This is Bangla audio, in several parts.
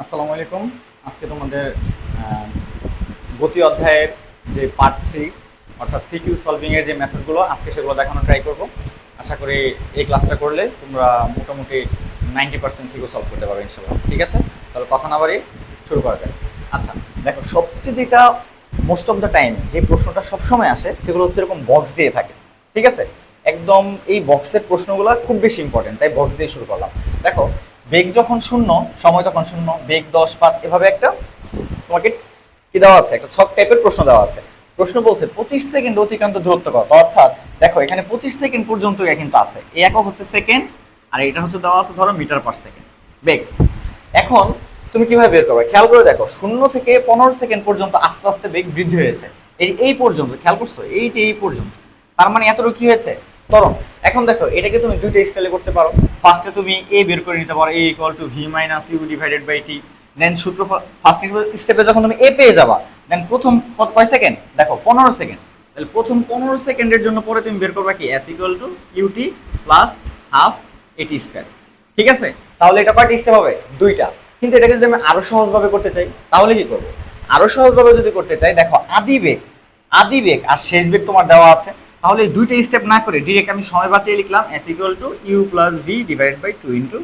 আসসালামু আলাইকুম। আজকে তোমাদের আহ, গতি অধ্যায়ের যে পার্ট 3 অর্থাৎ সিকিউ সলভিং এর যে মেথডগুলো আজকে সেগুলো দেখানো ট্রাই করব। আশা করি এই ক্লাসটা করলে তোমরা মোটামুটি 90% সিকিউ সলভ করতে পারবে ইনশাআল্লাহ। ঠিক আছে, তাহলে কথা না বাড়িয়ে শুরু করা যায়। আচ্ছা, দেখো সবচেয়ে যেটা মোস্ট অফ দ্য টাইম যে প্রশ্নটা সবসময় আসে সেগুলো হচ্ছে এরকম বক্স দিয়ে থাকে। ঠিক আছে, একদম এই বক্সের প্রশ্নগুলো খুব বেশি ইম্পর্টেন্ট, তাই বক্স দিয়ে শুরু করলাম। দেখো, বেগ যখন শূন্য, সময় তখন শূন্য, বেগ 10 5 এভাবে একটা তোমাকে কি দেওয়া আছে, একটা ছক টাইপের প্রশ্ন দেওয়া আছে। প্রশ্ন বলছে 25 সেকেন্ড অতিক্রান্ত দূরত্ব কত। অর্থাৎ দেখো এখানে 25 সেকেন্ড পর্যন্ত কিন্তু আছে, এই একক হচ্ছে সেকেন্ড, আর এটা হচ্ছে দেওয়া আছে ধরো মিটার পার সেকেন্ড বেগ। এখন তুমি কিভাবে বের করবে, খেয়াল করে দেখো, 0 থেকে 15 সেকেন্ড পর্যন্ত আস্তে আস্তে বেগ বৃদ্ধি হয়েছে। এই পর্যন্ত খেয়াল করছো, এই যে এই পর্যন্ত, তার মানে এতটুকু কি হয়েছে, ত্বরণ। এখন দেখো এটাকে তুমি দুইটা স্টাইলে করতে পারো। ফার্স্টে তুমি এ বের করে নিতে পারো, a equal to v minus u divided by t. Then সূত্র ফার্স্ট স্টেপে যখন তুমি এ পেয়ে যাবা, দেন প্রথম কয় সেকেন্ড, দেখো 15 সেকেন্ড। তাহলে প্রথম 15 সেকেন্ডের জন্য পরে তুমি বের করবা কি, S equal to u t plus half a t square. ঠিক আছে, তাহলে এটা কয়টা স্টেপ হবে, দুইটা। কিন্তু এটাকে যদি আমি আরো সহজভাবে করতে চাই তাহলে কি করবো, আরো সহজভাবে যদি করতে চাই, দেখো আদি বেগ আর শেষ বেগ তোমার দেওয়া আছে। তাহলে এই দুইটা স্টেপ না করে ডিরেক্ট আমি সময় বাঁচিয়ে লিখলাম S equal to u plus v divided by 2 into.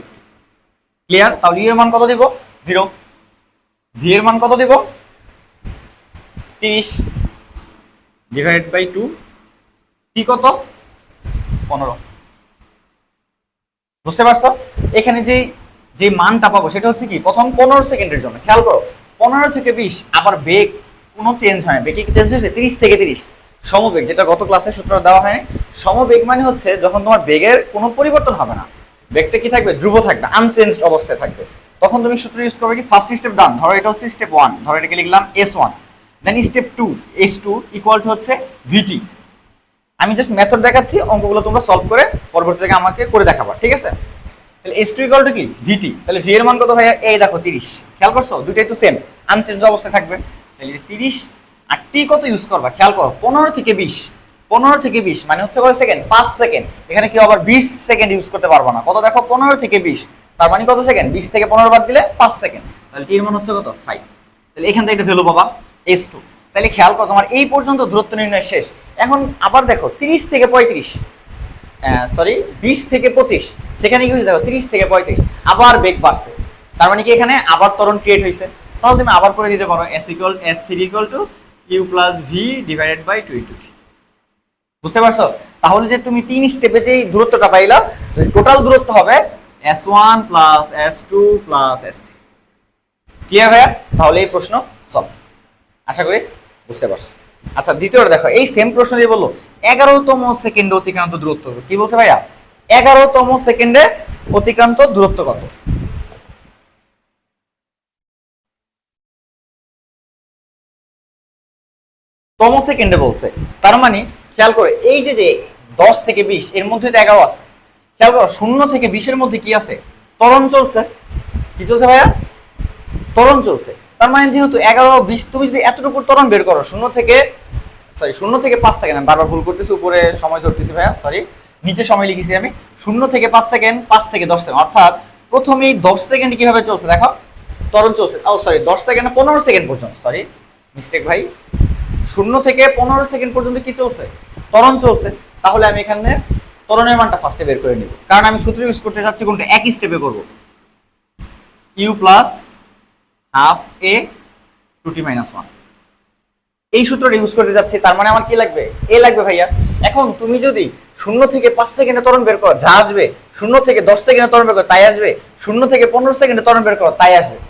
Clear? তাহলে ইউ এর মান কত দিব, 0। ভি এর মান কত দিব, 30 ডিভাইডেড বাই 2। টি কত, 15। বুঝতে পারছো? এখানে যে যে মানটা পাবো সেটা হচ্ছে কি, প্রথম 15 সেকেন্ডের জন্য। খেয়াল করো, 15 থেকে 20, আবার বেগ কোনো চেঞ্জ হয় না। বেগ কি চেঞ্জ হয়েছে, 30 থেকে 30 সমবেগ, যেটা গত ক্লাসে সূত্র দেওয়া হয়নি। সমবেগ মানে হচ্ছে যখন তোমার বেগের কোনো পরিবর্তন হবে না, বেগটা কি থাকবে, ধ্রুব থাকবে, আনচেঞ্জড অবস্থায় থাকবে। তখন তুমি সূত্র ইউজ করবে কি, ফার্স্ট স্টেপ ডান, ধরো এটা হচ্ছে স্টেপ 1, ধরো এটাকে লিখলাম S1। Then step 2, S2 equal to হচ্ছে VT। আমি জাস্ট মেথড দেখাচ্ছি, অঙ্কগুলো তোমরা সলভ করে পরবর্তী থেকে আমাকে করে দেখাবা। ঠিক আছে, তাহলে S2 ইকুয়াল টু কি, VT। তাহলে V এর মান কত ভাইয়া, এই দেখো 30। খেয়াল করছো, দুইটাই তো সেম, আনচেঞ্জ অবস্থায় থাকবে। তাহলে 30 আর টি কত ইউজ করবা, খেয়াল করো, 15 থেকে 20। 15 থেকে 20 মানে হচ্ছে কত সেকেন্ড, 5 সেকেন্ড। এখানে কি আবার 20 সেকেন্ড ইউজ করতে পারবো না, কত দেখো, 15 থেকে 20, তার মানে কত সেকেন্ড, 20 থেকে 15 বাদ দিলে 5 সেকেন্ড। তাহলে টি এর মান হচ্ছে কত, 5। তাহলে এখান থেকে একটা ভ্যালু পাবা S2। তাহলে খেয়াল করো, তোমার এই পর্যন্ত দূরত্ব নির্ণয় শেষ। এখন আবার দেখো 30 থেকে 35, সরি 20 থেকে 25, সেখানে কি হয়েছে দেখো, 30 থেকে 35 আবার বেগ বাড়ছে। তার মানে কি এখানে আবার ত্বরণ ক্রিয়েট হয়েছে। তাহলে তুমি আবার করে দিতে পারো S3 equal to u plus v divided by 2 into t. বুঝতে পারছো? তাহলে যে তুমি 3 স্টেপে যে দূরত্বটা পাইলা, টোটাল দূরত্ব হবে S1 plus S2 plus S3। Clear ভাইয়া? তাহলে এই প্রশ্ন সলভ, আশা করি বুঝতে পারছো। আচ্ছা, দ্বিতীয়টা দেখো, এই সেম প্রশ্ন দিয়ে বললো 11তম সেকেন্ডে অতিক্রান্ত দূরত্ব। কি বলছে ভাইয়া, 11তম সেকেন্ডে অতিক্রান্ত দূরত্ব কত। তম সেকেন্ডে বলছে, তার মানে খেয়াল করে এই যে যে 10 থেকে 20 এর মধ্যে তো 11 আছে। খেয়াল করো 0 থেকে 20 এর মধ্যে কি আছে, ত্বরণ চলছে। কি চলছে ভাইয়া, ত্বরণ চলছে। তার মানে যেহেতু 11 20, তুমি যদি এতটুকু ত্বরণ বের করো, 0 থেকে 5 সেকেন্ড, আমি বারবার ভুল করতেছি, উপরে সময় ধরতেছি ভাইয়া, সরি, নিচে সময় লিখেছি আমি। 0 থেকে 5 সেকেন্ড, 5 থেকে 10 সেকেন্ড, অর্থাৎ প্রথমেই 10 সেকেন্ড কিভাবে চলছে দেখো, ত্বরণ চলছে। ও সরি, 10 সেকেন্ড 15 সেকেন্ড পর্যন্ত, সরি মিস্টেক ভাই, 0 থেকে 15 সেকেন্ড পর্যন্ত কি চলছে, ত্বরণ চলছে। তাহলে আমি এখানে ত্বরণের মানটা ফার্স্টে বের করে নিব, কারণ আমি সূত্র ইউজ করতে চাচ্ছি কোনটা, একই স্টেপে করব, u plus half a two t minus 1, এই সূত্রটা ইউজ করতে যাচ্ছি। তার মানে আমার কি লাগবে, এ লাগবে ভাইয়া। এখন তুমি যদি 0 থেকে 5 সেকেন্ডে ত্বরণ বের করো, যা আসবে, 0 থেকে 10 সেকেন্ডে ত্বরণ বের করো, তাই আসবে, 0 থেকে 15 সেকেন্ডে ত্বরণ বের করো, তাই আসবে।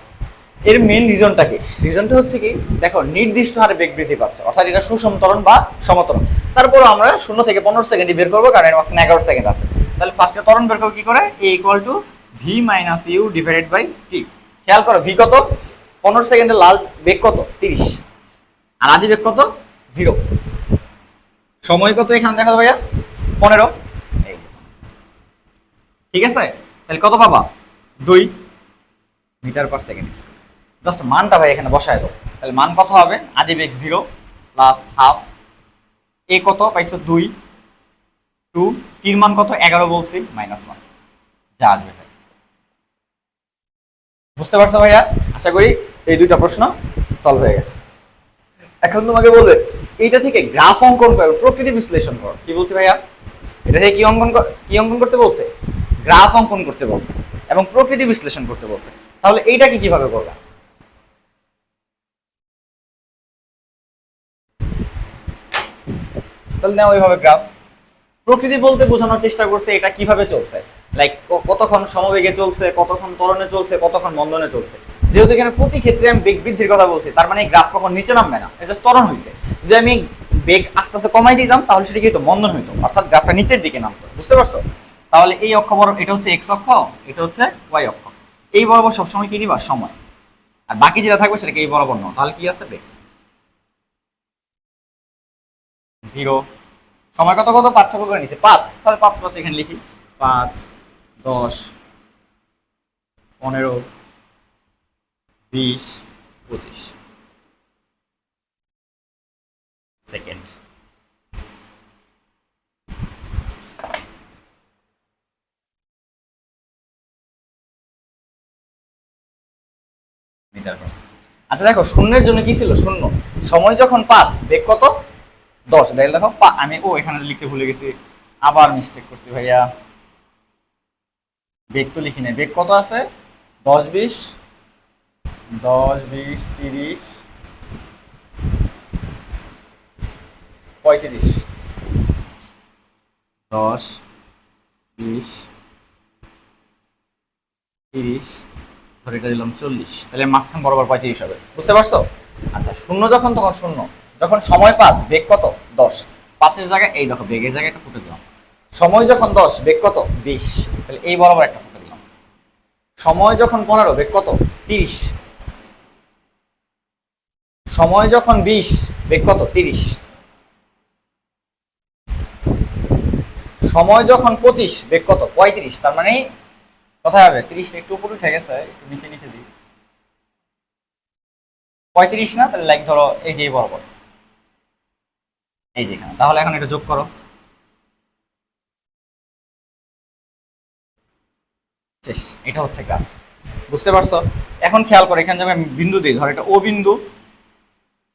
এর মেইন রিজনটা কি, রিজনটা হচ্ছে কি, দেখো নির্দিষ্ট হারে বেগ বৃদ্ধি পাচ্ছে, অর্থাৎ এটা সুষম ত্বরণ বা সমত্বরণ। তারপর আমরা 0 থেকে 15 সেকেন্ডে বের করবো, কারণ এর মাঝখানে 11 সেকেন্ড আছে। তাহলে ফার্স্টে ত্বরণ বের করবো কি করে, a equal to v minus u divided by t. খেয়াল করো, ভি কত, 15 সেকেন্ডে লাল বেগ কত, 30, আর আদি বেগ কত, 0। সময় কত এখানে দেখো ভাইয়া, 15। ঠিক আছে, তাহলে কত পাবা, 2 মিটার পার সেকেন্ড। জাস্ট মানটা ভাই এখানে বসায় দাও, তাহলে মান কত হবে, আদি বেগ 0 প্লাস হাফ এ কত পাইছো 2, টির মান কত 11 বলছি, -1, যা আসবে। বুঝতে পারছো ভাইয়া? আশা করি এই দুইটা প্রশ্ন সলভ হয়ে গেছে। এখন তোমাকে বলবে এইটা থেকে গ্রাফ অঙ্কন করো, প্রকৃতি বিশ্লেষণ করো। কি বলছি ভাইয়া? এটা থেকে কি অঙ্কন করতে বলছে? গ্রাফ অঙ্কন করতে বলছে এবং প্রকৃতি বিশ্লেষণ করতে বলছে। তাহলে এইটাকে কিভাবে করবা? তাহলে নাও ওইভাবে গ্রাফ। প্রকৃতি বলতে বোঝানোর চেষ্টা করছে এটা কিভাবে চলছে, লাইক কতক্ষণ সমবেগে চলছে, কতক্ষণ ত্বরণে চলছে, কতক্ষণ মন্দনে চলছে। যেহেতু এখানে প্রতি ক্ষেত্রে আমি বেগ বৃদ্ধির কথা বলছি, তার মানে গ্রাফ কখন নিচে নামবে না, এটা ত্বরণ হয়েছে। যদি আমি বেগ আস্তে আস্তে কমাই দিতাম তাহলে সেটা কি হতো? মন্দন হইতো, অর্থাৎ গ্রাফটা নিচের দিকে নামতো। বুঝতে পারছো? তাহলে এই অক্ষ বরাবর এটা হচ্ছে এক্স অক্ষ, এটা হচ্ছে ওয়াই অক্ষ। এই বরাবর সবসময় কি নিবা? সময়। আর বাকি যেটা থাকবে সেটাকে এই বরাবর নাও। তাহলে কি আছে? বেগ। জিরো। সময় কত কত পার্থক্য করে নিছে? 5। তাহলে 5 5 এখানে লিখি। 5 10 15 20 25 সেকেন্ড। Metre per second. আচ্ছা দেখো, শূন্যের জন্য কি ছিল? শূন্য। সময় যখন 5, বেগ কত? 10। দেখো আমি এখানে লিখতে ভুলে গেছি, আবার মিস্টেক করছি ভাইয়া। বেগ তো লিখি নাই। বেগ কত আছে? 10 20 30 35। 10 20 30 ধরে এটা দিলাম 40। তাহলে মাঝখান বরাবর 35 হবে। বুঝতে পারছো? আচ্ছা, শূন্য যখন, তখন শূন্য। যখন সময় 5, বেগ কত? 10। 5-এর জায়গায় এই দেখো, বেগের জায়গায় একটা ফুটে দিলাম। সময় যখন 10, বেগ কত? 20। তাহলে এই বরাবর একটা ফুটে দিলাম। সময় যখন 15, বেগ কত? 30। সময় যখন 20, বেগ কত? 30। সময় যখন 25, বেগ কত? 35। তার মানে কোথায় হবে? 30টা একটু উপরে উঠে গেছে, একটু নিচে নিচে দিই। 35 না? তাহলে লাইক ধরো এই যে বরাবর, এই যেখানে। তাহলে এখন এটা যোগ করো। শেষ। এটা হচ্ছে গ্রাফ। বুঝতে পারছো? এখন খেয়াল করো, এখানে যাবে বিন্দু দিই। ধরো এটা ও বিন্দু,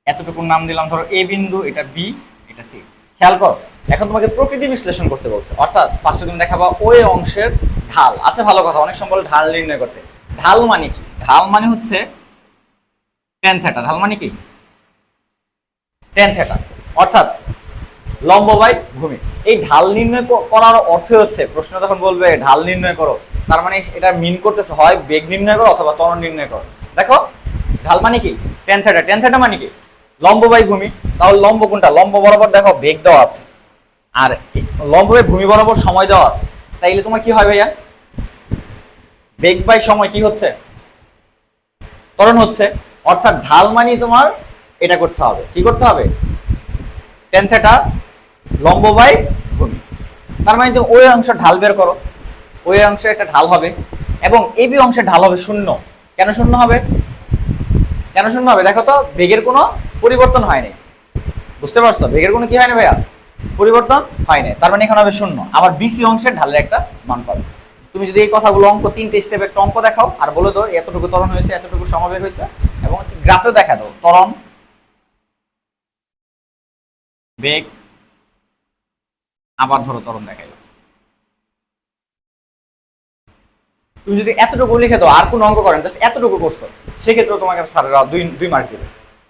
এতটুকুর নাম দিলাম ধরো এ বিন্দু, এটা বি, এটা সি। খেয়াল করো, এখন তোমাকে প্রকৃতি বিশ্লেষণ করতে বলছে, অর্থাৎ ফার্স্টে তুমি দেখাবা ওই অংশের ঢাল। আচ্ছা ভালো কথা, অনেক সময় বলে ঢাল নির্ণয় করতে। ঢাল মানে কি? ঢাল মানে হচ্ছে টেন থিটা। ঢাল মানে কি? টেন থিটা, অর্থাৎ লম্ব বাই ভূমি। এই ঢাল নির্ণয় করার অর্থ হচ্ছে, প্রশ্ন যখন বলবে ঢাল নির্ণয় করো, তার মানে এটা মিন করতেছে হয় বেগ নির্ণয় করো অথবা ত্বরণ নির্ণয় করো। দেখো, ঢাল মানে কি? Tan theta. টেন থিটা মানে কি? লম্ব বাই ভূমি। তাহলে লম্ব কোনটা? লম্ব বরাবর দেখো বেগ দেওয়া আছে, আর লম্ব বাই ভূমি বরাবর সময় দেওয়া আছে। তাইলে তোমার কি হয় ভাইয়া? বেগ বাই সময় কি হচ্ছে? ত্বরণ হচ্ছে। অর্থাৎ ঢাল মানে তোমার এটা করতে হবে। কি করতে হবে? টেন থিটা লম্ব বাই ভূমি। তার মানে তুমি ওই অংশ ঢাল বের করো। ওই অংশে একটা ঢাল হবে এবং এবি অংশের ঢাল হবে শূন্য। কেন শূন্য হবে? কেন শূন্য হবে? দেখো তো, বেগের কোনো পরিবর্তন হয়নি। বুঝতে পারছো? বেগের কোনো কি হয়নি ভাইয়া? পরিবর্তন হয়নি। তার মানে এখানে হবে শূন্য। আবার বিসি অংশের ঢালের একটা মান পাবে। তুমি যদি এই কথাগুলো অঙ্ক 3টে স্টেপ একটা অঙ্ক দেখাও আর বলে দাও এতটুকু ত্বরণ হয়েছে, এতটুকু সমবেগ হয়েছে, এবং গ্রাফে দেখা দাও ত্বরণ, বেগ, আবার ধরো ত্বরণ দেখাইলো। তুমি যদি এতটুকু লিখে দাও, আর কোনো অঙ্ক করেন, জাস্ট এতটুকু করছো, সেক্ষেত্রেও তোমাকে স্যারেরা দুই মার্ক দেবে।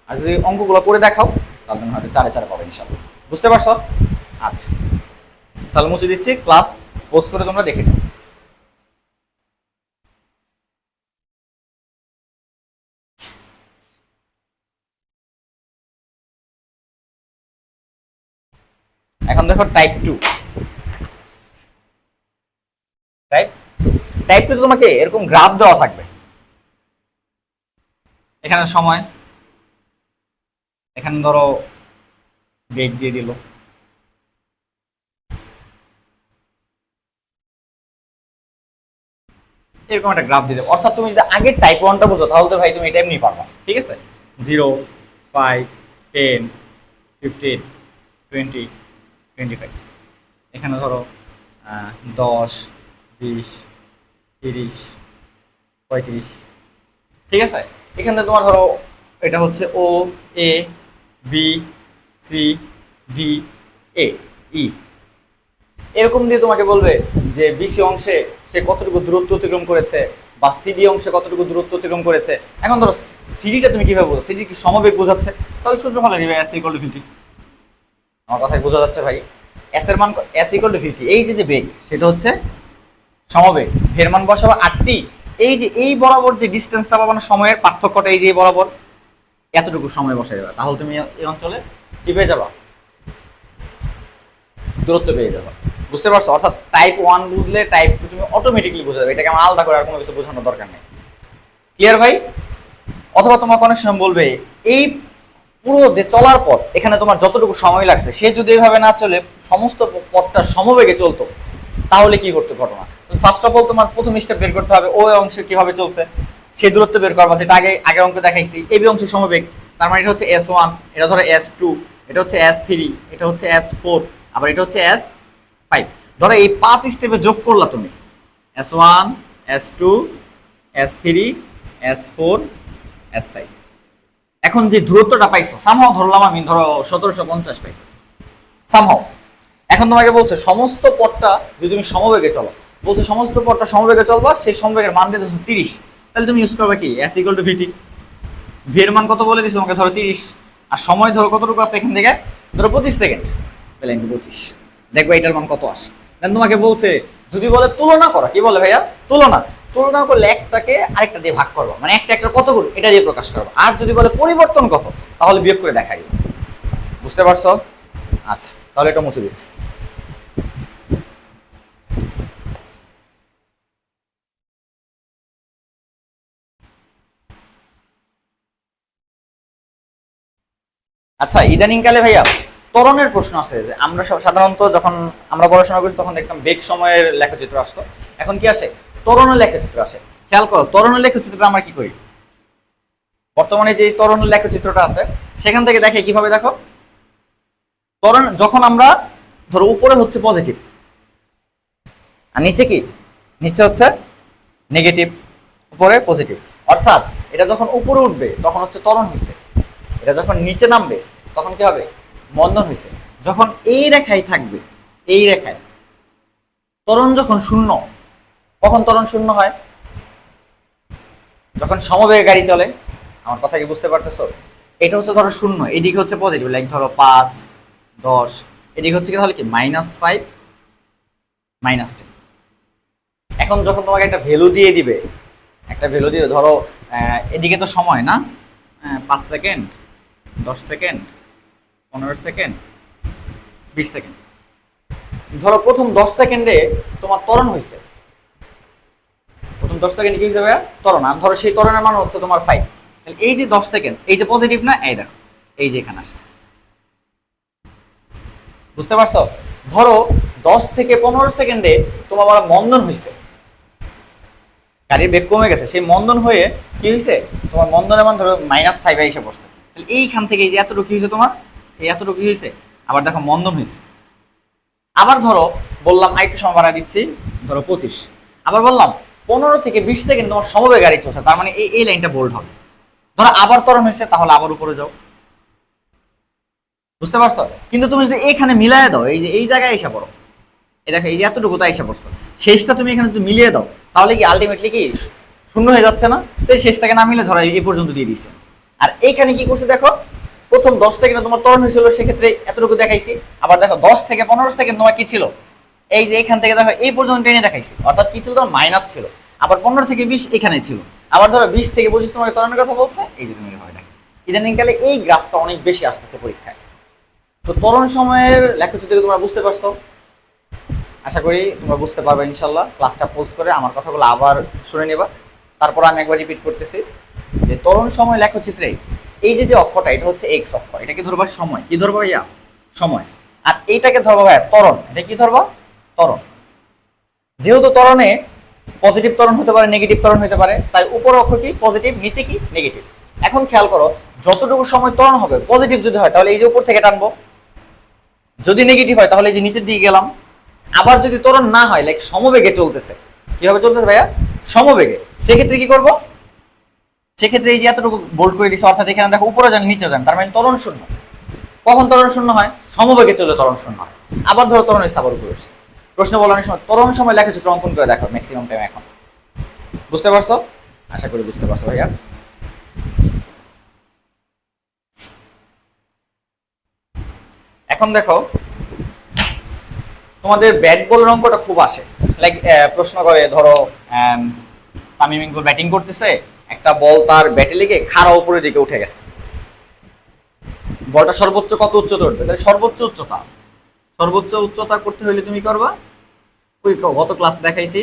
আর যদি অঙ্কগুলো করে দেখাও তাহলে তুমি হয়তো 4-4 পাবে ইনশাল্লাহ। বুঝতে পারছো? আচ্ছা, তাহলে মুছে দিচ্ছি, ক্লাস পোস্ট করে তোমরা দেখে নিও। এখন দেখো টাইপ 2। টাইপ টাইপ 2 তোমাকে এরকম গ্রাফ দেওয়া থাকবে। এখানে সময়, এখানে ধরো বেগ দিয়ে দিল, এরকম একটা গ্রাফ দিয়ে দেবো। অর্থাৎ তুমি যদি আগের টাইপ 1টা বুঝো তাহলে তো ভাই তুমি এটা এমনি পারবা। ঠিক আছে? 0 5 10 15 20 25। এখানে ধরো 10 20 30 35 ঠিক আছে, এখান থেকে তোমার ধরো এটা হচ্ছে ও, এ, বি, সি, ডি, এ, ই, এরকম দিয়ে তোমাকে বলবে যে বিসি অংশে সে কতটুকু দূরত্ব অতিক্রম করেছে বা সিডি অংশে কতটুকু দূরত্ব অতিক্রম করেছে। এখন ধরো সিডিটা তুমি কিভাবে বোঝো, সিডি কি সমবেগ বোঝাচ্ছে, তাহলে সূত্র ভালো দিবে এস ইকুয়াল টু ভিটি। আমার কথায় বোঝা যাচ্ছে ভাই, এস এর মান এস ইকুয়াল টু ভিটি, এই যে বেগ সেটা হচ্ছে সমবেগ, ভের মান বসাবো 8টি, এই যে এই বরাবর যে ডিস্টেন্সটা পাবো না সময়ের পার্থক্যটা, এই যে বরাবর এতটুকু সময় বসে যাবে, তাহলে তুমি এই অঞ্চলে কি পেয়ে যাবা, দূরত্ব পেয়ে যাবা। বুঝতে পারছো? অর্থাৎ টাইপ 1 বুঝলে টাইপ 2 তুমি অটোমেটিক্যালি বুঝে যাবে, এটাকে আমার আলাদা করে আর কোনো কিছু বোঝানোর দরকার নেই। ক্লিয়ার ভাই? অথবা তোমাকে অনেক সময় বলবে এই পুরো যে চলার পথ এখানে তোমার যতটুকু সময় লাগছে সে যদি এইভাবে না চলে সমস্ত পথটা সমবেগে চলতো তাহলে কি ঘটতো ঘটনা। ফার্স্ট অফ অল তোমার প্রথম স্টেপ বের করতে হবে ও অংশে কিভাবে চলছে সেই দূরত্ব বের করবা, যেটা আগে অঙ্ক দেখাইছি। এবি অংশ সমবেগ, তার মানে এটা হচ্ছে S1, এটা ধরো S2, এটা হচ্ছে S3, এটা হচ্ছে S4, আবার এটা হচ্ছে S5। ধরো এই 5 স্টেপে যোগ করলা তুমি S1, S2, S3, S4, S5। এখন যে দূরত্বটা পাইছো সামহাও ধরলাম আমি, ধরো 1750 পাইছো সামহাও। এখন তোমাকে বলছে সমস্ত পথটা যদি তুমি সমবেগে চলো, বলছে সমস্ত পথটা সমবেগে চলবা, সেই সমবেগের মান দিয়ে 30, তাহলে তুমি ইউজ করবে কি S equal to v t. V এর মান কত বলে দিছো তোমাকে, ধরো 30, আর সময় ধরো কতটুকু আছে এখান থেকে, ধরো 25 সেকেন্ড, তাহলে ইনটু 25, দেখবে এটার মান কত আসে। দেন তোমাকে বলছে যদি বলে তুলনা করা, কি বলে ভাইয়া তুলনা করলে একটাকে আরেকটা দিয়ে ভাগ করবো, মানে একটা কত গুণ এটা দিয়ে প্রকাশ করবো। আর যদি বলে পরিবর্তন কত তাহলে বিয়োগ করে দেখাই। বুঝতে পারছো? আচ্ছা, তাহলে এটা মুছে দিচ্ছি। আচ্ছা, ইদানিং কালে ভাইয়া ত্বরণের প্রশ্ন আছে, যে আমরা সাধারণত যখন আমরা পড়াশোনা করছি তখন দেখতাম বেগ সময়ের লেখচিত্র আসতো, এখন কি আসে ত্বরণের লেখচিত্র আসে। খেয়াল করো ত্বরণের লেখচিত্রটা আমরা কি করি, বর্তমানে যে ত্বরণের লেখচিত্রটা আছে সেখান থেকে দেখে কিভাবে, দেখো ত্বরণ যখন আমরা ধরো উপরে হচ্ছে পজিটিভ আর নিচে কি, নিচে হচ্ছে নেগেটিভ, উপরে পজিটিভ, অর্থাৎ এটা যখন উপরে উঠবে তখন হচ্ছে ত্বরণ হয়েছে, এটা যখন নিচে নামবে তখন কি হবে, মন্দন হয়েছে। যখন এই রেখায় থাকবে, এই রেখায় ত্বরণ যখন শূন্য, কখন ত্বরণ শূন্য হয়, যখন সমবেগে গাড়ি চলে। আমার কথা কি বুঝতে পারতেছো? এটা হচ্ছে ধরো শূন্য, এদিকে হচ্ছে পজিটিভ, লাইক ধরো 5, 10, এদিকে হচ্ছে কি তাহলে কি -5, -10। এখন যখন তোমাকে একটা ভ্যালু দিয়ে দিবে, ধরো এদিকে তো সময় না, 5 সেকেন্ড, 10 সেকেন্ড, 15 সেকেন্ড, 20 সেকেন্ড, ধরো প্রথম 10 সেকেন্ডে তোমার ত্বরণ হয়েছে, প্রথম 10 সেকেন্ডে কি হয়ে যাবে ত্বরণ, আর ধরো সেই ত্বরণের মান হচ্ছে তোমার 5, তাহলে এই যে 10 সেকেন্ড, এই যে পজিটিভ না, এই দেখো এই যে এখানে আসছে। বুঝতে পারছো? ধরো 10 থেকে 15 সেকেন্ডে তোমার বড় মন্দন হয়েছে, গাড়ির বেগ কমে গেছে, সেই মন্দন হয়ে কি হয়েছে তোমার মন্দনের মান ধরো -5 এসে পড়ছে, তাহলে এইখান থেকে এই যে এতটুকু কি হয়েছে তোমার, এই এতটুকু কি হয়েছে, আবার দেখো মন্দন হয়েছে। আবার ধরো বললাম আরেকটু সময় বাড়ায় দিচ্ছি, ধরো 25, আবার বললাম 15 থেকে 20 সেকেন্ড তোমার সমবেগে গাড়ি চলছে, তার মানে এই লাইনটা বোল্ড হবে। ধরো আবার ত্বরণ হয়েছে, তাহলে আবার উপরে যাও। বুঝতে পারছো? কিন্তু তুমি যদি এখানে মিলাই দাও, এই যে এই জায়গায় এসে পড়ো, এই দেখো এই যে এতটুকু তাই এসে পড়ছো, শেষটা তুমি এখানে যদি মিলিয়ে দাও তাহলে কি আলটিমেটলি কি শূন্য হয়ে যাচ্ছে না? তো এই শেষটাকে না মিলে ধরো এই পর্যন্ত দিয়ে দিচ্ছে। আর এইখানে কি করছে দেখো, প্রথম 10 সেকেন্ডে তোমার ত্বরণ হয়েছিল, সেক্ষেত্রে এতটুকু দেখাইছি। আবার দেখো 10 থেকে 15 সেকেন্ড তোমার কি ছিল, এই যে এখান থেকে দেখো এই পর্যন্ত টেনে দেখাইছি, অর্থাৎ কি ছিল তোমার মাইনাস ছিল। আবার 15 থেকে 20 এখানে ছিল। আবার ধরো 20 থেকে 25 তোমার ত্বরণের কথা বলছে, এই যে তুমি এভাবে দেখো। ইদানিংকালে এই গ্রাফটা অনেক বেশি আসতেছে পরীক্ষায়। তো ত্বরণ সময়ের লেখচিত্র তোমরা বুঝতে পারছো, আশা করি তোমরা বুঝতে পারবে ইনশাল্লাহ। ক্লাসটা পোজ করে আমার কথাগুলো আবার শুনে নেবা, তারপর আমি একবার রিপিট করতেছি যে ত্বরণ সময় লেখচিত্রে এই যে অক্ষটা এটা হচ্ছে এক্স অক্ষ, এটাকে ধরবা সময়, কি ধরবা ভাইয়া সময়, আর এইটাকে ধরবা ভাইয়া ত্বরণ, এটা কি ধরবা ত্বরণ। যেহেতু ত্বরণে পজিটিভ ত্বরণ হতে পারে, নেগেটিভ ত্বরণ হতে পারে, তাই উপর অক্ষ কি পজিটিভ, নিচে কি নেগেটিভ। এখন খেয়াল করো যতটুকু সময় ত্বরণ হবে পজিটিভ যদি হয় তাহলে এই যে উপর থেকে টানবো, যদি নেগেটিভ হয় তাহলে এই যে নিচের দিকে গেলাম। আবার যদি ত্বরণ না হয় লাইক সমবেগে চলতেছে, কিভাবে চলতেছে ভাইয়া সমবেগে, সেক্ষেত্রে কি করব, সেক্ষেত্রে এই যে এতটুকু বোল্ড করে দিছে, অর্থাৎ এখানে দেখো উপরে যান নিচে যান, তার মানে ত্বরণ শূন্য। কখন ত্বরণ শূন্য হয়? সমবেগে চলে ত্বরণ শূন্য হয়। আবার ধরো ত্বরণ হচ্ছে আবার উপরে উঠছে। প্রশ্ন বলার সময় ত্বরণ সময় লেখচিত্র অঙ্কন করে দেখো ম্যাক্সিমাম টাইম। এখন বুঝতে পারছো? আশা করি বুঝতে পারছো ভাইয়া। এখন দেখো তোমাদের ব্যাট বলের অঙ্কটা খুব আসে। লাইক প্রশ্ন করে ধরো তামিম ইকবাল ব্যাটিং করতেছে, একটা বল তার ব্যাটে লেগে খাড়া উপরের দিকে উঠে গেছে। বলটা সর্বোচ্চ কত উচ্চতা উঠবে? তাহলে সর্বোচ্চ উচ্চতা করতে হলে তুমি করবা ওই গত ক্লাস দেখাইছি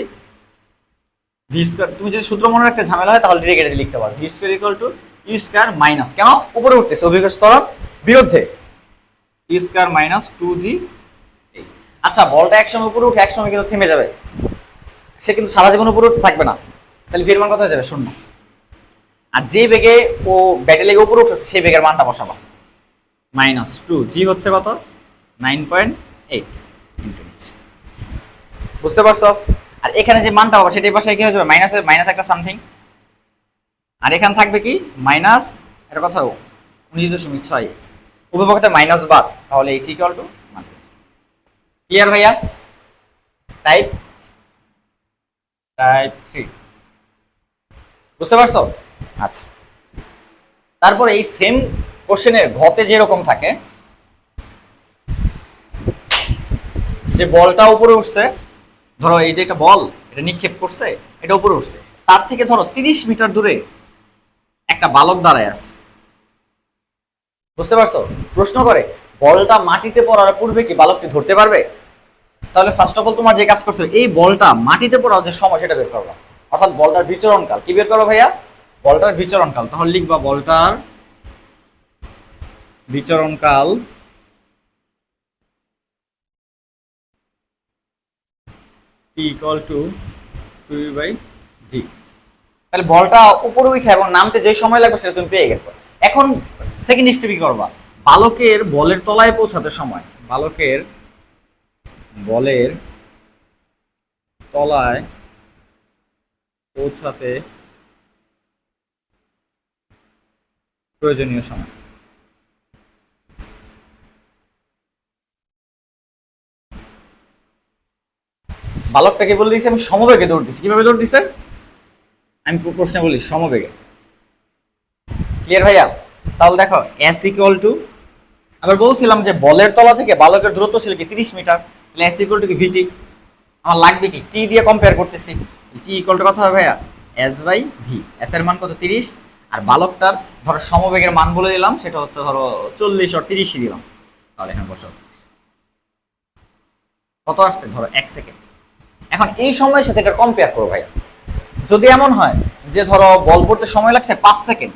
ভি স্কয়ার। তুমি যদি সূত্র মনে রাখতে ঝামেলা হয় তাহলে ডিরেক্ট এটা লিখতে পারো, v square equal to u square minus, কেন উপরে উঠতেছে অভিকর্ষ ত্বরণ বিরুদ্ধে, ইউ স্কয়ার মাইনাস 2g। আচ্ছা বলটা একসময় উপরে উঠে একসময় কিন্তু থেমে যাবে, সে কিন্তু সারা জীবন উপরে উঠতে থাকবে না, তাহলে ভি এর মান কত হয়ে যাবে? শূন্য। আর যে বেগে ও ব্যাটে লেগে উপরে উঠেছে সেই বেগের মানটা বসাবা, মাইনাস 2g হচ্ছে কত? 9.8 ইনটু। বুঝতে পারছো? আর এখানে যে মানটা পাবো সেটাই পাশে কি হয়ে যাবে? মাইনাস একটা সামথিং, আর এখানে থাকবে কি মাইনাস এটা কথা 19.6। উভয় পক্ষে মাইনাস বাদ, তাহলে h ইকুয়াল টু। ক্লিয়ার ভাইয়া? টাইপ 3 বুঝতে পারছো? আচ্ছা, তারপরে এই সেম কোশ্চেনের ঘতে যেরকম থাকে যে বলটা উপরে উঠছে, ধরো এই যে একটা বল এটা নিক্ষেপ করছে, এটা উপরে উঠছে, তার থেকে ধরো 30 মিটার দূরে একটা বালক দাঁড়ায় আছে। বুঝতে পারছো? প্রশ্ন করে বলটা মাটিতে পড়ার পূর্বে কি বালকটি ধরতে পারবে? তাহলে ফার্স্ট অফ অল তোমার যে কাজ করতে হবে, এই বলটা মাটিতে পড়ার যে সময় সেটা বের করবা, অর্থাৎ বলটার বিচরণকাল কি বের করো ভাইয়া? বলটার বিচরণকাল। তাহলে লিখবা বলটার বিচরণকাল T equal to 2v/g। তাহলে বলটা উপরে উঠে এবং নামতে যে সময় লাগবে সেটা তুমি পেয়ে গেছো। এখন সেকেন্ড স্টেপ কি করবা? বালকের বলের তলায় পৌঁছাতে সময়, বালকের বলের তলায় পৌঁছাতে প্রয়োজনীয় সময়। বালকটাকে বলে দিয়েছি আমি সমবেগে দৌড় দিচ্ছি। কিভাবে দৌড় দিছে? আমি প্রশ্নে বলি সমবেগে। ক্লিয়ার ভাইয়া? তাহলে দেখো s ইকুয়াল টু, আবার বলছিলাম যে বলের তলা থেকে বালকের দূরত্ব ছিল কি 30 মিটার, তাহলে s ইকুয়াল টু কি vt। আমার লাগবে কি t দিয়ে কম্পেয়ার করতেছি, t ইকুয়াল টু কত হবে ভাইয়া? s/v। s এর মান কত? 30, আর বালকটার ধরো সমবেগের মান বলে দিলাম, সেটা হচ্ছে ধরো 40 আর 30 দিলাম। তাহলে এখানে বসাও কত আসছে? ধরো 1 সেকেন্ড। এখন এই সময়ের সাথে এটা কম্পেয়ার করো ভাইয়া। যদি এমন হয় যে ধরো বল পড়তে সময় লাগছে 5 সেকেন্ড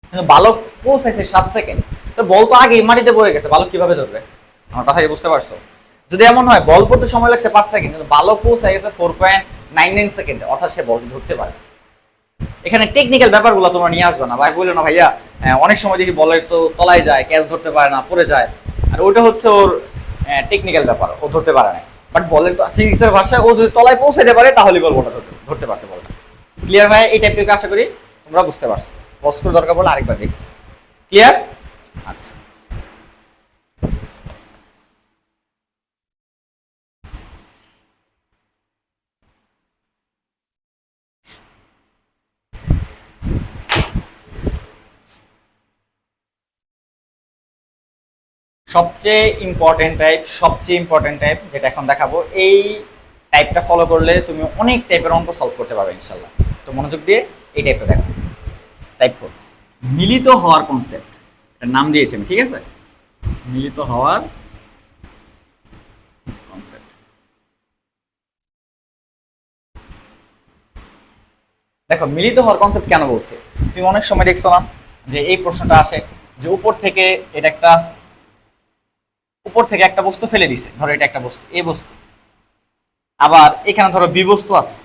কিন্তু বালক পৌঁছাইছে 7 সেকেন্ড, তো বল তো আগেই মাটিতে পড়ে গেছে, বালক কিভাবে ধরবে? আমার কথা বুঝতে পারছো? যদি এমন হয় বল পড়তে সময় লাগছে 5 সেকেন্ড কিন্তু বালক পৌঁছে গেছে 4.99 সেকেন্ডে, অর্থাৎ সে বলটি ধরতে পারে। এখানে টেকনিক্যাল ব্যাপারগুলো তোমরা নিয়ে আসবে না ভাই, বললো না ভাইয়া অনেক সময় দেখি বলের তো তলায় যায়, ক্যাচ ধরতে পারে না, পড়ে যায়, আর ওইটা হচ্ছে ওর টেকনিক্যাল ব্যাপার, ও ধরতে পারে না। বাট বলের ফিজিক্সের ভাষায় ও যদি তলায় পৌঁছাতে পারে তাহলে বলটা ধরতে পারছে বলটা। ক্লিয়ার ভাই? এই টাইপের আশা করি তোমরা বুঝতে পারছো। পজ করে দরকার পড়লে আরেকবার দেখি। ক্লিয়ার? আচ্ছা, সবচেয়ে ইম্পর্টেন্ট টাইপ যেটা এখন দেখাবো, এই টাইপটা ফলো করলে তুমি অনেক টাইপের অঙ্ক সলভ করতে পারবে ইনশাল্লাহ। তো মনোযোগ দিয়ে এই টাইপটা দেখো। টাইপ 4 মিলিত হওয়ার কনসেপ্ট, এটার নাম দিয়েছি আমি, ঠিক আছে? মিলিত হওয়ার কনসেপ্ট। দেখো মিলিত হওয়ার কনসেপ্ট কেন বলছে, তুমি অনেক সময় দেখছো না যে এই প্রশ্নটা আসে যে উপর থেকে একটা বস্তু ফেলে দিছে, ধরো এটা একটা বস্তু, এই বস্তু, আবার এখানে ধরো বি বস্তু আছে,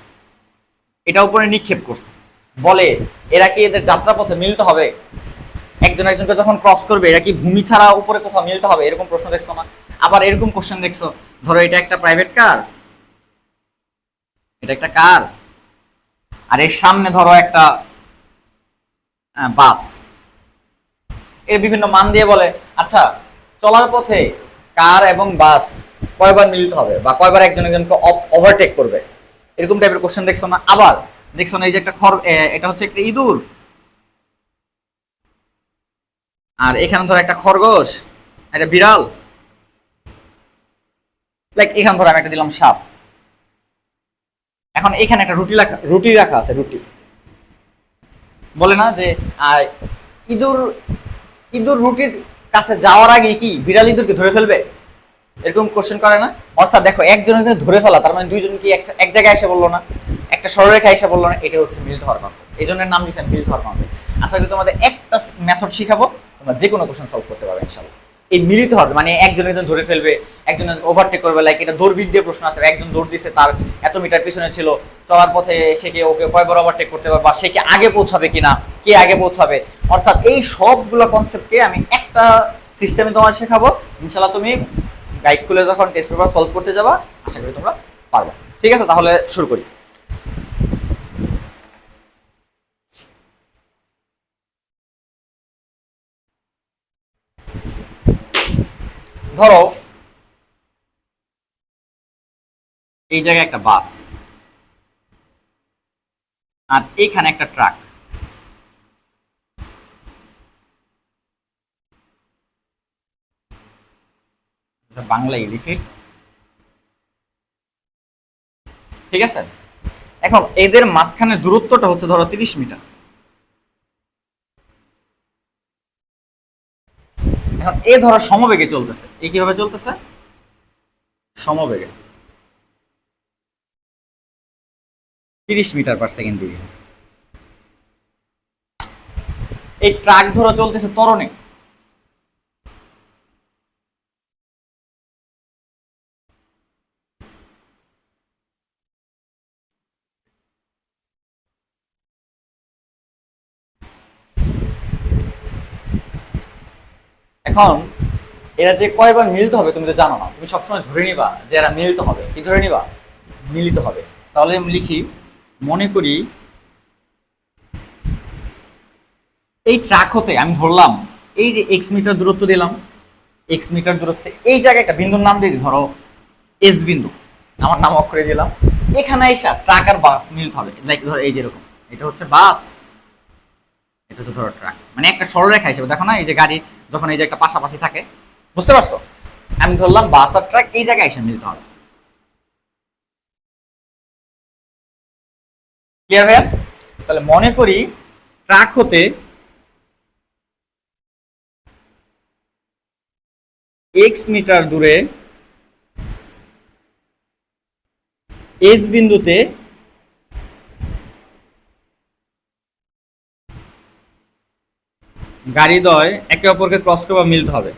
এটা উপরে নিক্ষেপ করছে, বলে এরা কি এদের যাত্রাপথে মিলতে হবে? একজন একজনকে যখন ক্রস করবে এরা কি ভূমি ছাড়া উপরে কোথাও মিলতে হবে? এরকম প্রশ্ন দেখছো না? আবার এরকম কোশ্চেন দেখছো, ধরো এটা একটা প্রাইভেট কার, এটা একটা কার, আর এর সামনে ধরো একটা বাস, এর বিভিন্ন মান দিয়ে বলে আচ্ছা চলার পথে কার এবং বাস কয়বার মিলিত হবে বা কয়বার একজন একজনকে ওভারটেক করবে, এরকম টাইপের কোশ্চেন দেখছো না? আবার দেখছো না এই যে একটা এটা হচ্ছে একটা ইঁদুর, আর এখানে ধরো একটা খরগোশ, একটা বিড়াল, লাইক এখানে ধরো আমি একটা দিলাম সাপ। এখন এখানে একটা রুটি রাখা আছে, রুটি বলে না যে ইঁদুর ইঁদুর রুটির কাছে যাওয়ার আগে কি বিড়াল ইঁদুরকে ধরে ফেলবে, এরকম কোশ্চেন করে না? অর্থাৎ দেখো একজনের ধরে ফেলা, তার মানে দুইজন কি এক জায়গায় এসে বললো না, একটা সরলরেখা এসে বললো না, এটা হচ্ছে মিলিত হওয়ার কনসেপ্ট। এই জন্য নাম দিচ্ছেন মিলিত হওয়ার কনসেপ্ট। আশা করি তোমাদের একটা মেথড শিখাবো, তোমরা যে কোনো কোশ্চেন সলভ করতে পারবে ইনশাআল্লাহ। এই মিলিত হওয়ার মানে একজন একজন ধরে ফেলবে, একজন ওভারটেক করবে, লাইক এটা দৌড়বিদ দিয়ে প্রশ্ন আসবে, একজন দৌড় দিছে, তার এত মিটার পিছনে ছিল, চলার পথে সে কি ওকে কয়বার ওভারটেক করতে পারবে, বা সে কি আগে পৌঁছাবে কিনা, কে আগে পৌঁছাবে, অর্থাৎ এই সবগুলো কনসেপ্টকে আমি একটা সিস্টেমে তোমার শেখাবো ইনশাআল্লাহ। তুমি গাইড খুলে যখন টেস্ট পেপার সলভ করতে যাবা আশা করি তোমরা পারবে। ঠিক আছে, তাহলে শুরু করি। ধরো এই জায়গায় একটা বাস, আর এইখানে একটা ট্রাক। বাংলায় লিখি, ঠিক আছে? এখন এদের মাঝখানে দূরত্বটা হচ্ছে ধরো 30 মিটার। এখন এ ধরো সমবেগে চলতেছে, এ কিভাবে চলতেছে? সমবেগে 30 মিটার পার সেকেন্ড দিকে। এই ট্রাক ধরো চলতেছে ত্বরণে, এখন এরা যে কয়বার মিলিত হবে তুমি তো জানো না, তুমি সবসময় ধরে নিবা যে এরা মিলিত হবে। কি ধরে নিবা? মিলিত হবে। তাহলে আমি লিখি, মনে করি এই ট্রাক হতে আমি ধরলাম এই যে এক্স মিটার দূরত্ব দিলাম, এক্স মিটার দূরত্বে এই জায়গায় একটা বিন্দুর নাম দিয়ে দিই, ধরো এস বিন্দু, আমার নাম অক্ষরে দিলাম। এখানে এসে ট্রাক আর বাস মিলিত হবে, লাইক ধরো এই যেরকম, এটা হচ্ছে বাস, এটা হচ্ছে ধরো ট্রাক, মানে একটা সরলরেখা হিসেবে দেখো না, এই যে গাড়ি যখন এই যে একটা পাশাপাশি থাকে, বুঝতে পারছো? আমি ধরলাম বাস আর ট্রাক এই জায়গায় এসে মিলিত হবে। ক্লিয়ার ভাইয়া? তাহলে মনে করি ট্রাক হতে এক্স মিটার দূরে এস বিন্দুতে গাড়িদ্বয় একে অপরকে ক্রস করবে বা মিলতে হবে,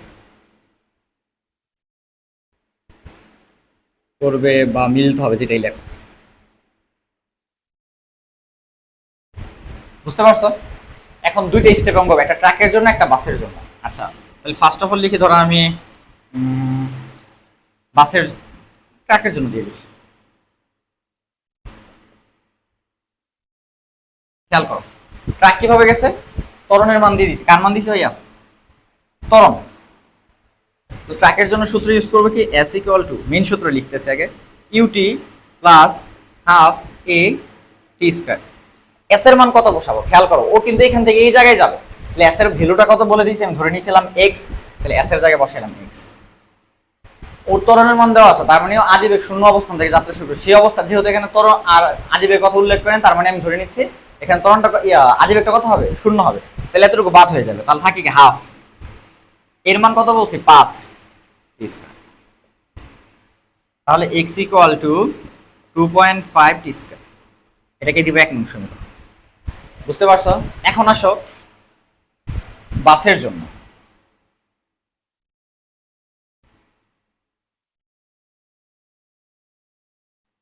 করবে বা মিলতে হবে, যেটাই লেখো। বুঝতে পারছো? এখন দুইটা স্টেপ অঙ্গ, একটা ট্রাকের জন্য একটা বাসের জন্য। আচ্ছা তাহলে ফার্স্ট অফ অল লিখি, ধরো আমি বাসের ট্রাকের জন্য দিয়ে লিখি। খেয়াল করো ট্রাক কিভাবে গেছে, ত্বরণের মান দিয়ে দিছি। কার মান দিছি ভাইয়া? ত্বরণ। তো ট্র্যাকের জন্য সূত্র ইউজ করবো কি, এস ইকুয়াল টু, মেইন সূত্র লিখতেছে আগে, ইউটি প্লাস হাফ এ টি স্কয়ার। এস এর মান কত বসাবো খেয়াল করো, ও কিন্তু এখান থেকে এই জায়গায় যাবে, তাহলে এস এর ভ্যালুটা কত বলে দিয়েছি, আমি ধরে নিয়েছিলাম এক্স, তাহলে এস এর জায়গায় বসাইলাম এক্স। ওর ত্বরণের মান দেওয়া আছে, তার মানে আদিবেগ শূন্য অবস্থান থেকে যাত্রা শুরু, সেই অবস্থা যেহেতু এখানে ত্বরণ আর আদিবেগ কথা উল্লেখ করেন, তার মানে আমি ধরে নিচ্ছি এখানে ত্বরণটা আদিবেগটা কত হবে, শূন্য হবে, তাহলে এতটুকু বাদ হয়ে যাবে, তাহলে থাকি কি হাফ। এর মান কত বলছি, 5 টি স্কয়ার। তাহলে x equal to 2.5 t square, এটাকে দিব 1 নং সমীকরণ। বুঝতে পারছো? এখন আসো বাসের জন্য।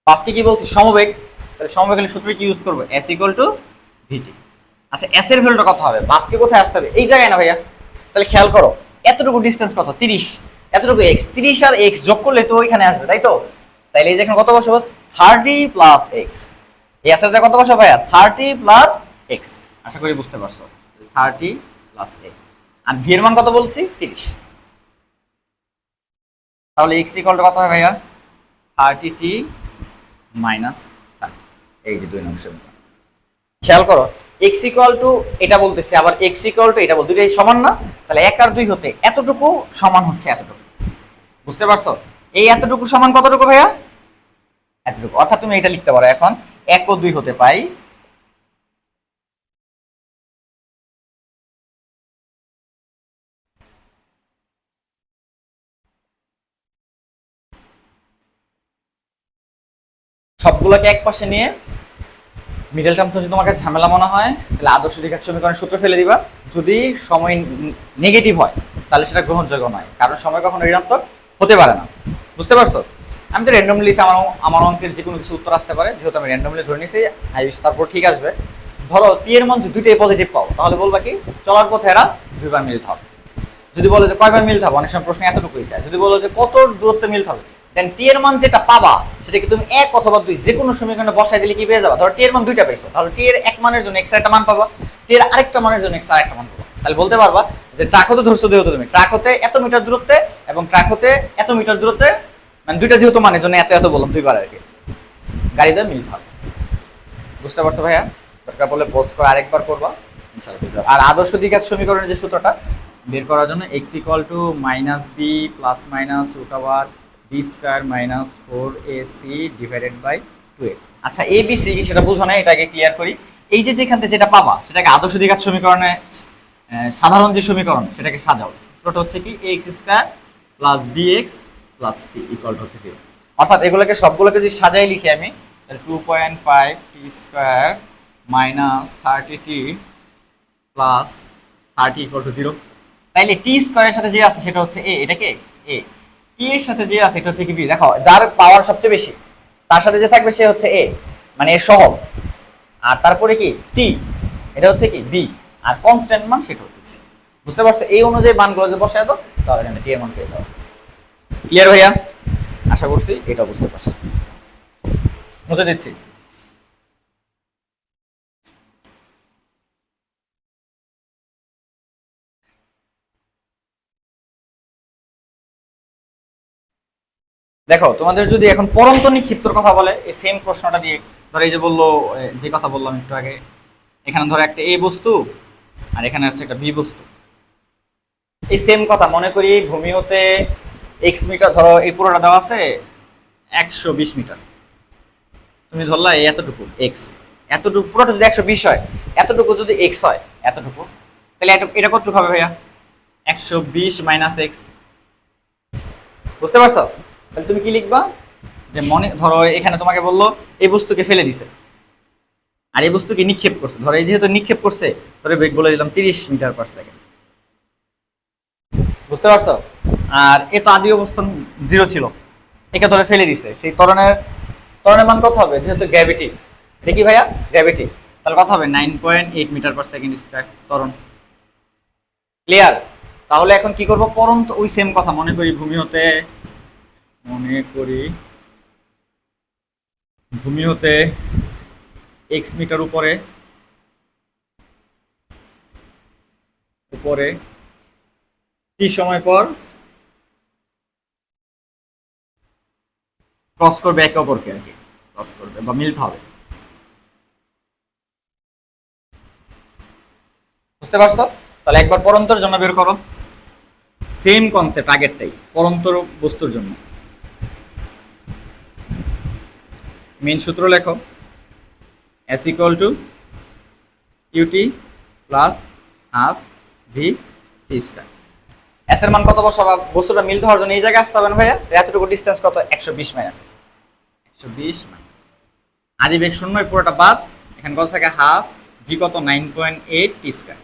বাসকে কি বলছি, সমবেগ, তাহলে সমবেগের সূত্র কি ইউজ করব, s ইকুয়াল টু vt। আচ্ছা s এর ভ্যালুটা কত হবে, বাসকে কোথায় আসতে হবে, এই জায়গায় না ভাইয়া, তাহলে খেয়াল করো এতটুকু ডিসটেন্স কত, 30, এতটুকু x, 30 আর x যোগ করলে তো ওইখানে আসবে, তাই তো? তাইলে এই যে এখানে কত বসাবো, 30 প্লাস x, এই এস এর জায়গায় কত বসাবো ভাইয়া 30 প্লাস এক্স। আশা করি বুঝতে পারছো, 30 প্লাস এক্স। আর ভি এর মান কত বলছি 30। তাহলে এক্স ইকুয়াল টু কত হয় ভাইয়া 30t মাইনাস 30। এই যে 2 নং সমীকরণ। খেয়াল করো এক্স ইকুয়াল টু এটা বলতেছি, আবার এক্স ইকুয়াল টু এটা বল, দুইটাই সমান না? তাহলে 1 আর 2 হতে এতটুকু সমান হচ্ছে এতটুকু। বুঝতে পারছো? এই এতটুকু সমান কতটুকু ভাইয়া এতটুকু। অর্থাৎ তুমি এটা লিখতে পারো এখন 1 ও 2 হতে পাই সবগুলোকে এক পাশে নিয়ে মিডল টার্ম তো যদি তোমার কাছে ঝামেলা মনে হয় তাহলে আদর্শ দ্বিঘাত সমীকরণের সূত্র ফেলে দিবা। যদি সময় নেগেটিভ হয় তাহলে সেটা গ্রহণযোগ্য নয়, কারণ সময় কখনো ঋণাত্মক হতে পারে না। বুঝতে পারছো? আমি তো র্যান্ডমলি আমার অঙ্কের যে কোনো কিছু উত্তর আসতে পারে, যেহেতু আমি র্যান্ডমলি ধরে নিছি তারপর ঠিক আসবে। ধরো টি এর মান যদি দুইটাই পজিটিভ পাও তাহলে বলবা কি চলার পথে এরা দুইবার মিলতে হবে। যদি বলো যে কয়বার মিলতে হবে, অনেক সময় প্রশ্ন এতটুকুই চায়। যদি বলো যে কত দূরত্বে মিলতে হবে, দেন টি এর মান যেটা পাবা সেটাকে তুমি 1 অথবা 2 যে কোনো সমীকরণে বসাই দিলে কি পেয়ে যাবে। ধরো টি এর মান দুইটা পাইছো, তাহলে টি এর এক মানের জন্য এক্স একটা মান পাবা, টি এর আরেকটা মানের জন্য এক্স আরেকটা মান পাবা। তাহলে বলতে পারবা যে ট্রাক হতে ধরছো যেহেতু তুমি ট্রাক হতে এত মিটার দূরত্বে এবং ট্রাক হতে এত মিটার দূরত্বে, মানে দুইটা যেহেতু মানের জন্য এত এত বললাম দুইবার আর কি, গাড়িতে মিলতে হবে। বুঝতে পারছো ভাইয়া? দরকার পড়লে পোস্ট করে আরেকবার করবা, ইনশাআল্লাহ বুঝতে পারবে। আর আদর্শ দ্বিঘাত সমীকরণের যে সূত্রটা বের করার জন্য x equal to minus b plus minus root over b square minus 4ac divided by 2a। আচ্ছা এ বি সি সেটা বুঝো না, এটাকে ক্লিয়ার করি। এই যে যেখান থেকে যেটা পাবা সেটাকে আদর্শ দ্বিঘাত সমীকরণে সাধারণ যে সমীকরণ সেটাকে সাজাও। সূত্রটা হচ্ছে কি ax square plus bx plus c equal to হচ্ছে 0। অর্থাৎ এগুলোকে সবগুলোকে যদি সাজাই লিখি আমি তাহলে 2.5 t square minus 30t plus 30 equal to 0। তাইলে টি স্কয়ারের সাথে যে আছে সেটা হচ্ছে এ, এটাকে এ, টি এর সাথে যে আছে এটা হচ্ছে কি বি। দেখো যার পাওয়ার সবচেয়ে বেশি তার সাথে যে থাকবে সে হচ্ছে এ, মানে এর সহগ। আর তারপরে কি টি, এটা হচ্ছে কি বি, আর কনস্ট্যান্ট মান সেটা হচ্ছে সি। বুঝতে পারছো? এই অনুযায়ী মানগুলো যে বসায় দাও তাহলে এখানে টি এর মান পেয়ে যাও। ক্লিয়ার ভাইয়া? আশা করছি এটা বুঝতে পারছো। মুছে দিচ্ছি। দেখো তোমাদের যদি এখন পরন্ত নিক্ষিপ্তর কথা বলে এই সেম প্রশ্নটা দিয়ে, ধরো এই যে বললো যে কথা বললাম একটু আগে, এখানে ধরো একটা এ বস্তু আর এখানে হচ্ছে একটা বি বস্তু। এই সেম কথা মনে করি ভূমি হতে এক্স মিটার, ধরো এই পুরোটা দেওয়া আছে 120 মিটার, তুমি ধরলা এই এতটুকু এক্স, এতটুকু পুরোটা যদি 120 হয়, এতটুকু যদি এক্স হয় এতটুকু, তাহলে এটা কতটুকু হবে ভাইয়া 120 মাইনাস এক্স। বুঝতে পারছো? তাহলে তুমি কি লিখবা যে মনে ধরো এখানে তোমাকে বললো এই বস্তুকে ফেলে দিছে আর এই বস্তুকে নিক্ষেপ করছে। ধরো এই যেহেতু নিক্ষেপ করছে ধরে বেগ বলে দিলাম 30 মিটার পার সেকেন্ড। বুঝতে পারছো? আর এ তো আদি অবস্থান 0 ছিল, একে ধরে ফেলে দিছে। সেই ত্বরণের মান কত হবে, যেহেতু গ্র্যাভিটি, এটা কি ভাইয়া গ্র্যাভিটি, তাহলে কত হবে 9.8 মিটার পার সেকেন্ড স্কয়ার ত্বরণ। ক্লিয়ার? তাহলে এখন কি করব, পরন্ত ওই সেম কথা মনে করি ভূমি হতে এক্স মিটার উপরে কি সময় পর ক্রস করবে একে অপরকে, আর কি ক্রস করবে বা মিলতে হবে। বুঝতে পারছো? তাহলে একবার পরন্তর জন্য বের করো, সেম কনসেপ্ট আগেরটাই, পরন্তর বস্তুর জন্য মেন সূত্র লেখো S equal to u t plus half g t square. S এর মান কত বসাবা, বস্তুটা মিলতে হওয়ার জন্য এই জায়গায় আসতে হবে না ভাইয়া, এতটুকু ডিসটেন্স কত 120 মাইনাস 120 মাইনাস আদি বেগ শূন্য, পুরোটা বাদ, এখানে কত থাকে হাফ, জি কত 9.8 টি স্কয়ার।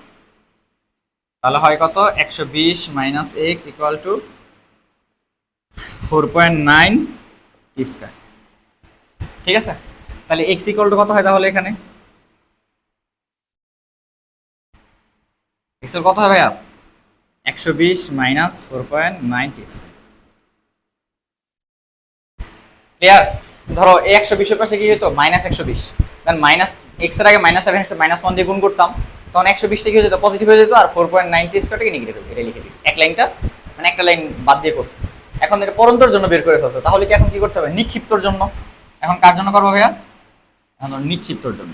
তাহলে হয় কত 120 মাইনাস এক্স ইকুয়াল টু 4.9 টি স্কয়ার। ঠিক আছে? তাহলে এক্স ইকুয়াল টু কত হয় তাহলে এখানে এক্স এর কত হয় ভাইয়া 120 মাইনাস 4.9 টি স্কয়ার। ক্লিয়ার? ধরো এই 120 এর পাশে কি হতো মাইনাস 120, দেন মাইনাস এক্স এর আগে -7 -1 দিয়ে গুণ করতাম, তখন 120 টা কি হয়ে যেত, পজিটিভ হয়ে যেত, আর 4.90 স্কোয়ারটাকে নেগেটিভ হয়ে যেত। এটা লিখে দিচ্ছি, এক লাইনটা মানে একটা লাইন বাদ দিয়ে করছি। এখন এটা পরন্তর জন্য বের করে ফেলছো, তাহলে কি এখন কি করতে হবে, নিক্ষিপ্তর জন্য। এখন কার জন্য করবো ভাইয়া, এখন নিক্ষিপ্তর জন্য।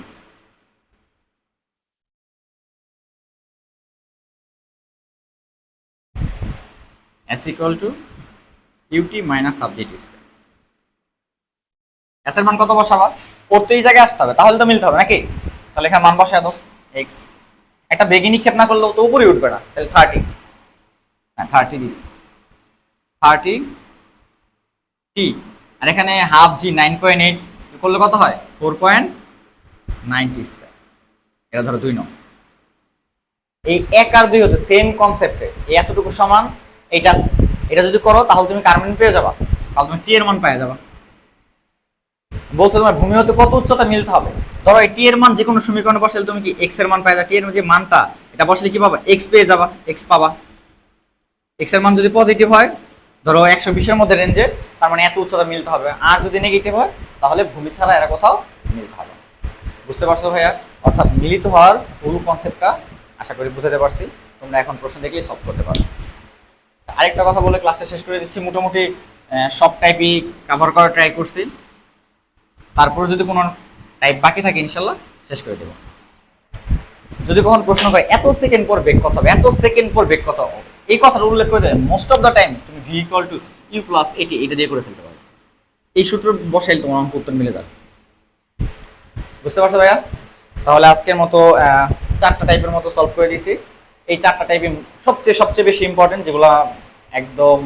s equal to ut minus subject square. s এর মান কত বসাবা, প্রত্যেক জায়গায় আসতে হবে, তাহলে তো মিলতে হবে নাকি। তাহলে এখানে মান বসায় দাও x, একটা বেগে নিক্ষেপ না করলেও তো উপরে উঠবে না, তাহলে 30, হ্যাঁ 30 দিস, 30 t, আর এখানে হাফ জি 9.8 করলে কত হয়, 4.90 স্কয়ার। এটা ধরো 2 নং। এই 1 আর 2 হচ্ছে সেম কনসেপ্টে, এই এতটুকু সমান এটা, এটা যদি করো তাহলে তুমি কার মান পেয়ে যাবা, তাহলে তুমি টি এর মান পেয়ে যাবা। বলছো তোমার ভূমি হতে কত উচ্চতা মিলতে হবে, ধরো এই টি এর মান যে কোনো সমীকরণে বসালে তুমি কি এক্স এর মান পাওয়া যাবে, টি এর যে মানটা এটা বসালে কি পাবা, এক্স পেয়ে যাবা, এক্স পাবা। এক্স এর মান যদি পজিটিভ হয়, ধরো 120 এর মধ্যে রেঞ্জে, তার মানে এত উচ্চতা মিলতে হবে। আর যদি নেগেটিভ হয় তাহলে ভূমি ছাড়া এরা কোথাও মিলতে হবে। বুঝতে পারছো ভাইয়া, অর্থাৎ মিলিত হওয়ার ফুল কনসেপ্টটা আশা করি বুঝাতে পারছি, তোমরা এখন প্রশ্ন দেখলেই সলভ করতে পারো। আরেকটা কথা বলে ক্লাসটা শেষ করে দিচ্ছি, মোটামুটি সব টাইপই কভার করার ট্রাই করছি, তারপরে যদি কোনো টাইপ বাকি থাকে ইনশাল্লাহ শেষ করে দেবো। যদি কখন প্রশ্ন করে এত সেকেন্ড পর বেগ কত হবে, এত সেকেন্ড পর বেগ কত হবে, এই কথাটা উল্লেখ করে দেয়, মোস্ট অফ দ্য টাইম তুমি v equal to u plus a t এটা দিয়ে করে ফেলতে পারো। এই সূত্র বসাইলে তোমার অঙ্ক উত্তর মিলে যাবে। বুঝতে পারছো ভাইয়া, তাহলে আজকের মতো 4টা টাইপের মতো সলভ করে দিয়েছি। এই 4টা টাইপই সবচেয়ে বেশি ইম্পর্টেন্ট, যেগুলো একদম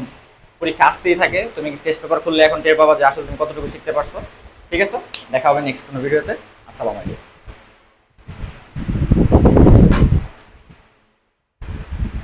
পরীক্ষা আসতেই থাকে। তুমি টেস্ট পেপার খুললে এখন টের পাবা যে আসলে তুমি কতটুকু শিখতে পারছো। ঠিক আছে, দেখা হবে নেক্সট কোনো ভিডিওতে। আসসালামু আলাইকুম।